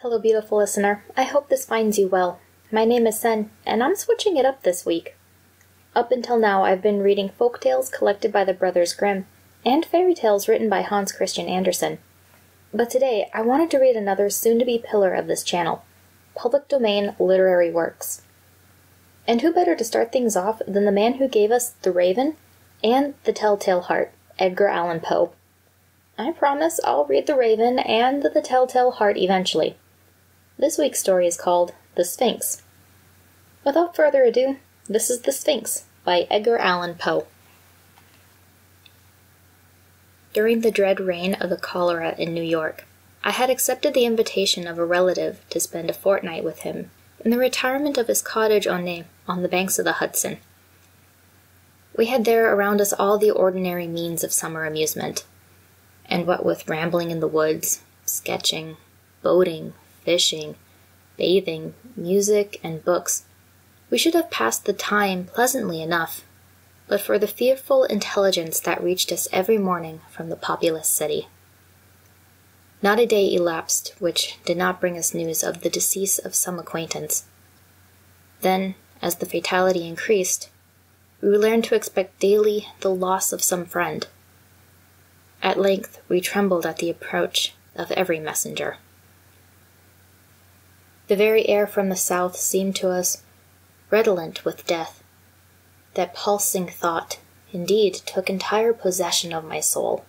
Hello, beautiful listener. I hope this finds you well. My name is Sen, and I'm switching it up this week. Up until now, I've been reading folk tales collected by the Brothers Grimm, and fairy tales written by Hans Christian Andersen. But today, I wanted to read another soon-to-be pillar of this channel, public domain literary works. And who better to start things off than the man who gave us The Raven and The Telltale Heart, Edgar Allan Poe. I promise I'll read The Raven and The Telltale Heart eventually. This week's story is called The Sphinx. Without further ado, this is The Sphinx by Edgar Allan Poe. During the dread reign of the cholera in New York, I had accepted the invitation of a relative to spend a fortnight with him in the retirement of his cottage on the banks of the Hudson. We had there around us all the ordinary means of summer amusement, and what with rambling in the woods, sketching, boating, fishing, bathing, music, and books, we should have passed the time pleasantly enough, but for the fearful intelligence that reached us every morning from the populous city. Not a day elapsed which did not bring us news of the decease of some acquaintance. Then, as the fatality increased, we learned to expect daily the loss of some friend. At length we trembled at the approach of every messenger. The very air from the south seemed to us redolent with death. That pulsing thought, indeed, took entire possession of my soul.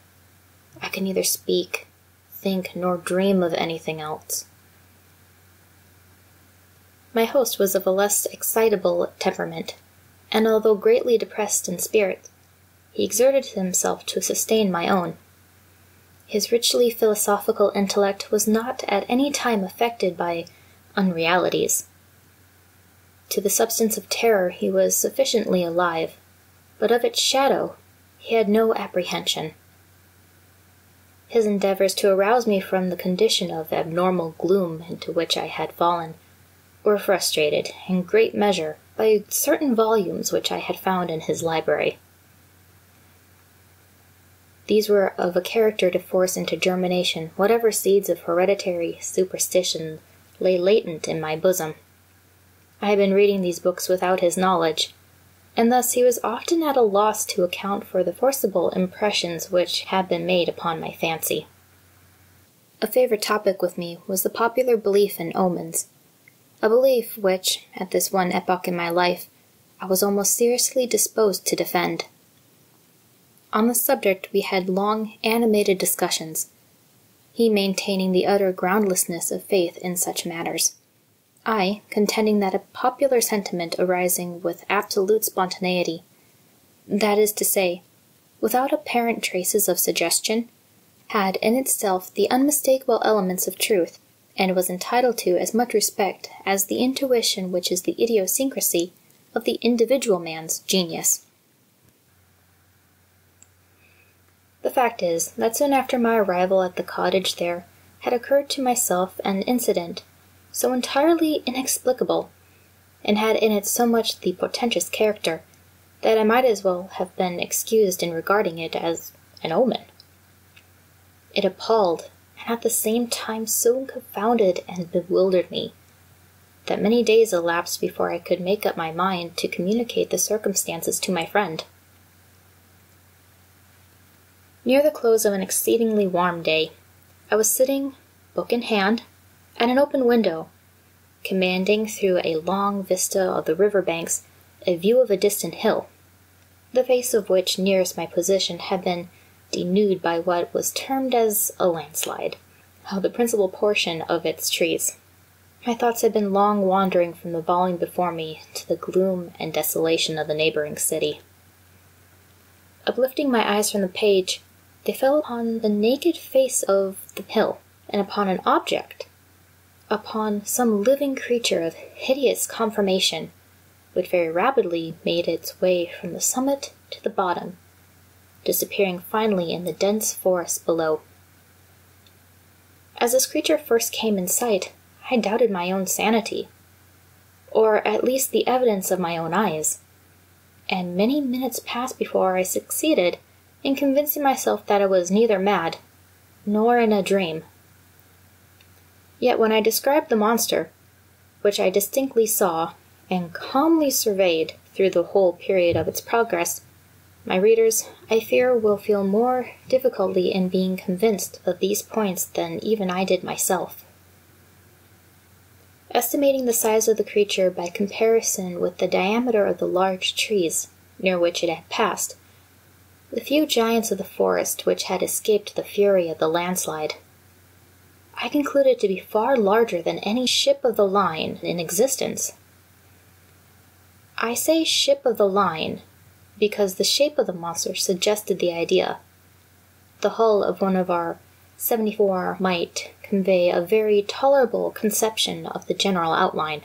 I could neither speak, think, nor dream of anything else. My host was of a less excitable temperament, and although greatly depressed in spirit, he exerted himself to sustain my own. His richly philosophical intellect was not at any time affected by unrealities. To the substance of terror he was sufficiently alive, but of its shadow he had no apprehension. His endeavors to arouse me from the condition of abnormal gloom into which I had fallen were frustrated, in great measure, by certain volumes which I had found in his library. These were of a character to force into germination whatever seeds of hereditary superstition lay latent in my bosom. I had been reading these books without his knowledge, and thus he was often at a loss to account for the forcible impressions which had been made upon my fancy. A favorite topic with me was the popular belief in omens, a belief which, at this one epoch in my life, I was almost seriously disposed to defend. On the subject we had long, animated discussions, he maintaining the utter groundlessness of faith in such matters, I contending that a popular sentiment arising with absolute spontaneity, that is to say, without apparent traces of suggestion, had in itself the unmistakable elements of truth, and was entitled to as much respect as the intuition which is the idiosyncrasy of the individual man's genius. The fact is that soon after my arrival at the cottage there had occurred to myself an incident so entirely inexplicable, and had in it so much the portentous character, that I might as well have been excused in regarding it as an omen. It appalled, and at the same time so confounded and bewildered me, that many days elapsed before I could make up my mind to communicate the circumstances to my friend. Near the close of an exceedingly warm day, I was sitting, book in hand, at an open window, commanding through a long vista of the river banks a view of a distant hill, the face of which nearest my position had been denuded by what was termed as a landslide, of the principal portion of its trees. My thoughts had been long wandering from the volume before me to the gloom and desolation of the neighboring city. Uplifting my eyes from the page, they fell upon the naked face of the hill, and upon an object, upon some living creature of hideous conformation, which very rapidly made its way from the summit to the bottom, disappearing finally in the dense forest below. As this creature first came in sight, I doubted my own sanity, or at least the evidence of my own eyes, and many minutes passed before I succeeded in convincing myself that I was neither mad nor in a dream. Yet when I described the monster, which I distinctly saw and calmly surveyed through the whole period of its progress, my readers, I fear, will feel more difficulty in being convinced of these points than even I did myself. Estimating the size of the creature by comparison with the diameter of the large trees near which it had passed, the few giants of the forest which had escaped the fury of the landslide, I concluded to be far larger than any ship of the line in existence. I say ship of the line because the shape of the monster suggested the idea. The hull of one of our 74 might convey a very tolerable conception of the general outline.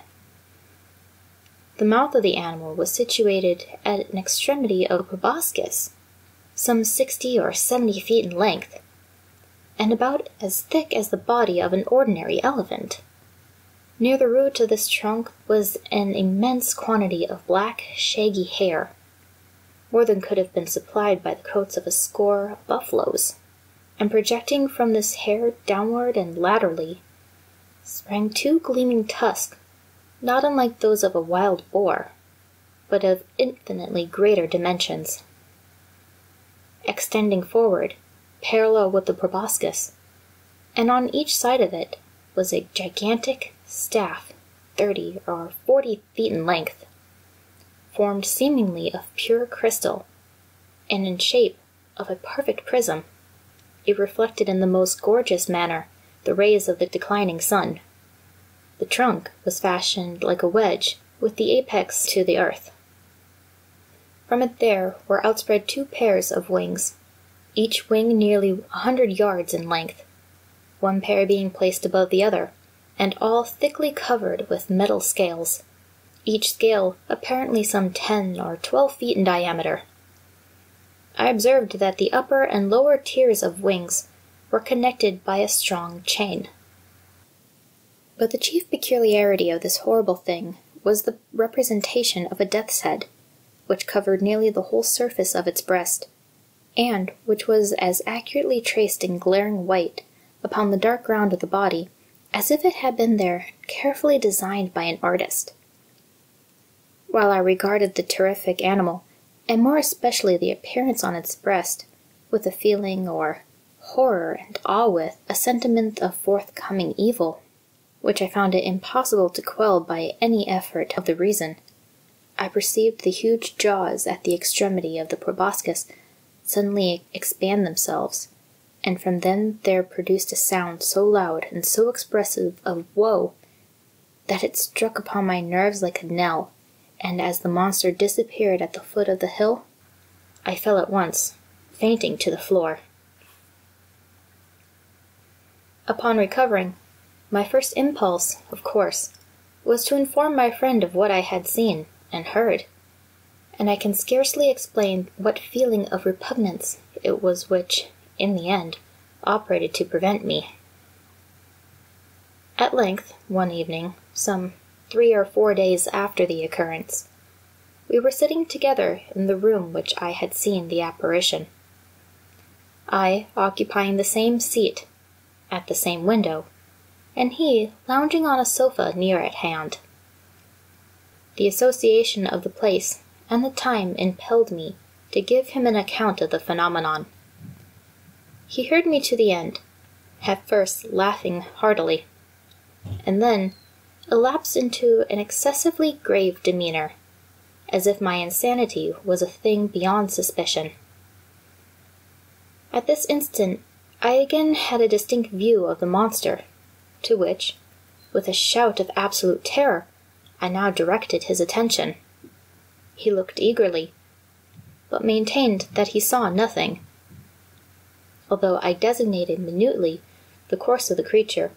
The mouth of the animal was situated at an extremity of a proboscis, some 60 or 70 feet in length, and about as thick as the body of an ordinary elephant. Near the root of this trunk was an immense quantity of black, shaggy hair, more than could have been supplied by the coats of a score of buffaloes, and projecting from this hair downward and laterally sprang two gleaming tusks, not unlike those of a wild boar, but of infinitely greater dimensions. Extending forward, parallel with the proboscis, and on each side of it was a gigantic staff 30 or 40 feet in length, formed seemingly of pure crystal, and in shape of a perfect prism. It reflected in the most gorgeous manner the rays of the declining sun. The trunk was fashioned like a wedge, with the apex to the earth. From it there were outspread two pairs of wings, each wing nearly 100 yards in length, one pair being placed above the other, and all thickly covered with metal scales, each scale apparently some 10 or 12 feet in diameter. I observed that the upper and lower tiers of wings were connected by a strong chain. But the chief peculiarity of this horrible thing was the representation of a death's head, which covered nearly the whole surface of its breast, and which was as accurately traced in glaring white upon the dark ground of the body as if it had been there carefully designed by an artist. While I regarded the terrific animal, and more especially the appearance on its breast, with a feeling or horror and awe with a sentiment of forthcoming evil, which I found it impossible to quell by any effort of the reason, I perceived the huge jaws at the extremity of the proboscis suddenly expand themselves, and from them there produced a sound so loud and so expressive of woe that it struck upon my nerves like a knell, and as the monster disappeared at the foot of the hill, I fell at once, fainting, to the floor. Upon recovering, my first impulse, of course, was to inform my friend of what I had seen and heard, and I can scarcely explain what feeling of repugnance it was which, in the end, operated to prevent me. At length, one evening, some 3 or 4 days after the occurrence, we were sitting together in the room which I had seen the apparition, I occupying the same seat at the same window, and he lounging on a sofa near at hand. The association of the place and the time impelled me to give him an account of the phenomenon. He heard me to the end, at first laughing heartily, and then elapsed into an excessively grave demeanor, as if my insanity was a thing beyond suspicion. At this instant I again had a distinct view of the monster, to which, with a shout of absolute terror, I now directed his attention. He looked eagerly, but maintained that he saw nothing, although I designated minutely the course of the creature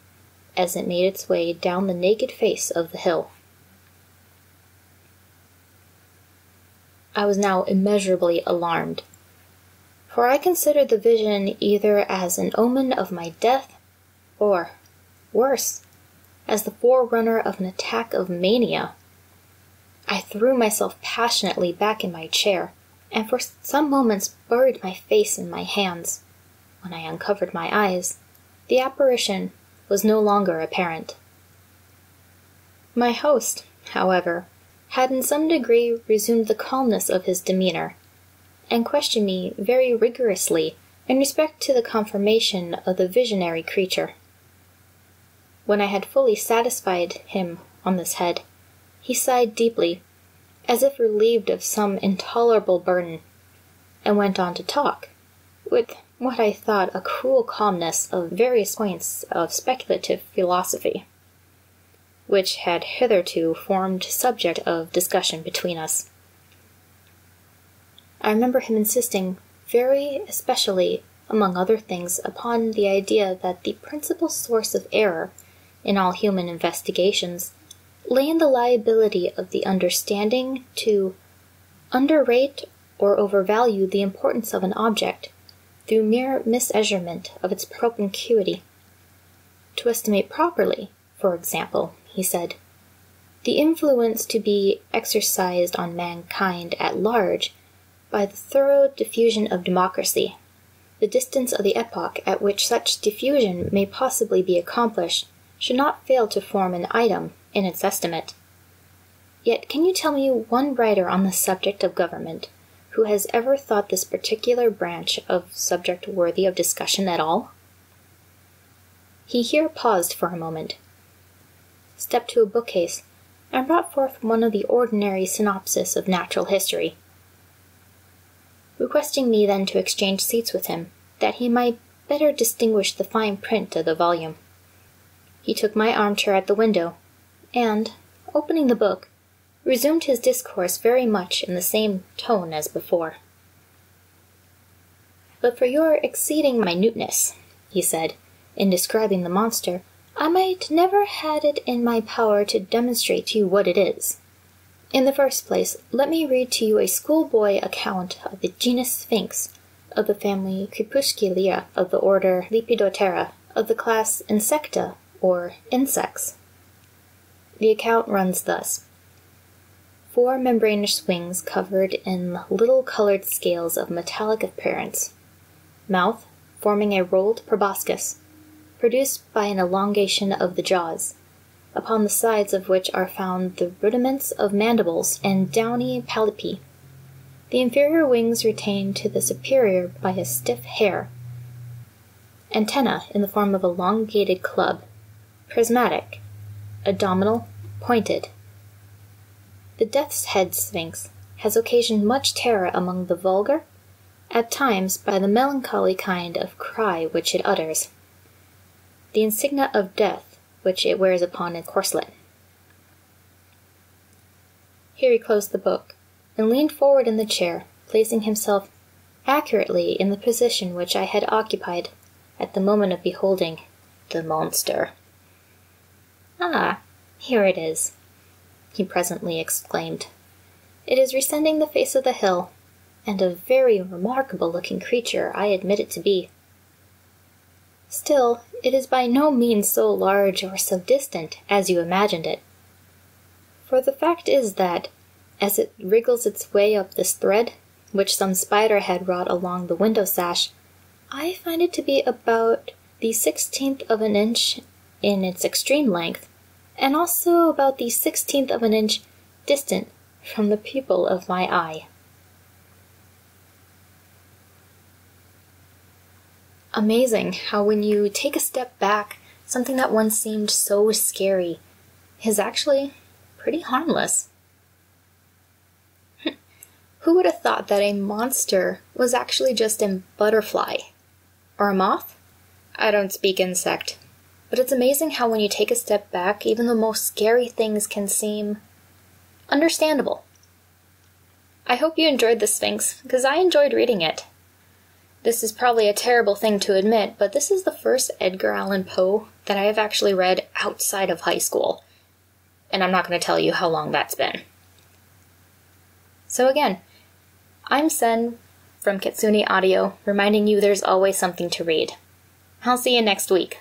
as it made its way down the naked face of the hill. I was now immeasurably alarmed, for I considered the vision either as an omen of my death, or, worse, as the forerunner of an attack of mania. I threw myself passionately back in my chair, and for some moments buried my face in my hands. When I uncovered my eyes, the apparition was no longer apparent. My host, however, had in some degree resumed the calmness of his demeanor, and questioned me very rigorously in respect to the conformation of the visionary creature. When I had fully satisfied him on this head, he sighed deeply, as if relieved of some intolerable burden, and went on to talk, with what I thought a cool calmness, of various points of speculative philosophy, which had hitherto formed subject of discussion between us. I remember him insisting very especially, among other things, upon the idea that the principal source of error in all human investigations lay in the liability of the understanding to underrate or overvalue the importance of an object through mere mismeasurement of its propinquity. To estimate properly, for example, he said, the influence to be exercised on mankind at large by the thorough diffusion of democracy, the distance of the epoch at which such diffusion may possibly be accomplished should not fail to form an item in its estimate. Yet can you tell me one writer on the subject of government who has ever thought this particular branch of subject worthy of discussion at all? He here paused for a moment, stepped to a bookcase, and brought forth one of the ordinary synopses of natural history, requesting me then to exchange seats with him, that he might better distinguish the fine print of the volume. He took my armchair at the window, and, opening the book, resumed his discourse very much in the same tone as before. "But for your exceeding minuteness," he said, in describing the monster, "I might never had it in my power to demonstrate to you what it is. In the first place, let me read to you a schoolboy account of the genus Sphinx, of the family Crepusculia, of the order Lepidoptera, of the class Insecta, or insects. The account runs thus. 4 membranous wings covered in little colored scales of metallic appearance. Mouth forming a rolled proboscis, produced by an elongation of the jaws, upon the sides of which are found the rudiments of mandibles and downy palpi. The inferior wings retained to the superior by a stiff hair. Antenna in the form of a elongated club, prismatic, abdominal, pointed. The death's head sphinx has occasioned much terror among the vulgar, at times by the melancholy kind of cry which it utters, the insignia of death which it wears upon a corselet." Here he closed the book, and leaned forward in the chair, placing himself accurately in the position which I had occupied at the moment of beholding the monster. "Ah, here it is," he presently exclaimed. "It is descending the face of the hill, and a very remarkable-looking creature I admit it to be. Still, it is by no means so large or so distant as you imagined it. For the fact is that, as it wriggles its way up this thread, which some spider had wrought along the window sash, I find it to be about the 16th of an inch in its extreme length, and also about the 16th of an inch distant from the pupil of my eye." Amazing how when you take a step back, something that once seemed so scary is actually pretty harmless. Who would have thought that a monster was actually just a butterfly? Or a moth? I don't speak insect. But it's amazing how when you take a step back, even the most scary things can seem understandable. I hope you enjoyed the Sphinx, because I enjoyed reading it. This is probably a terrible thing to admit, but this is the first Edgar Allan Poe that I have actually read outside of high school. And I'm not going to tell you how long that's been. So again, I'm Sen from Kitsune Audio, reminding you there's always something to read. I'll see you next week.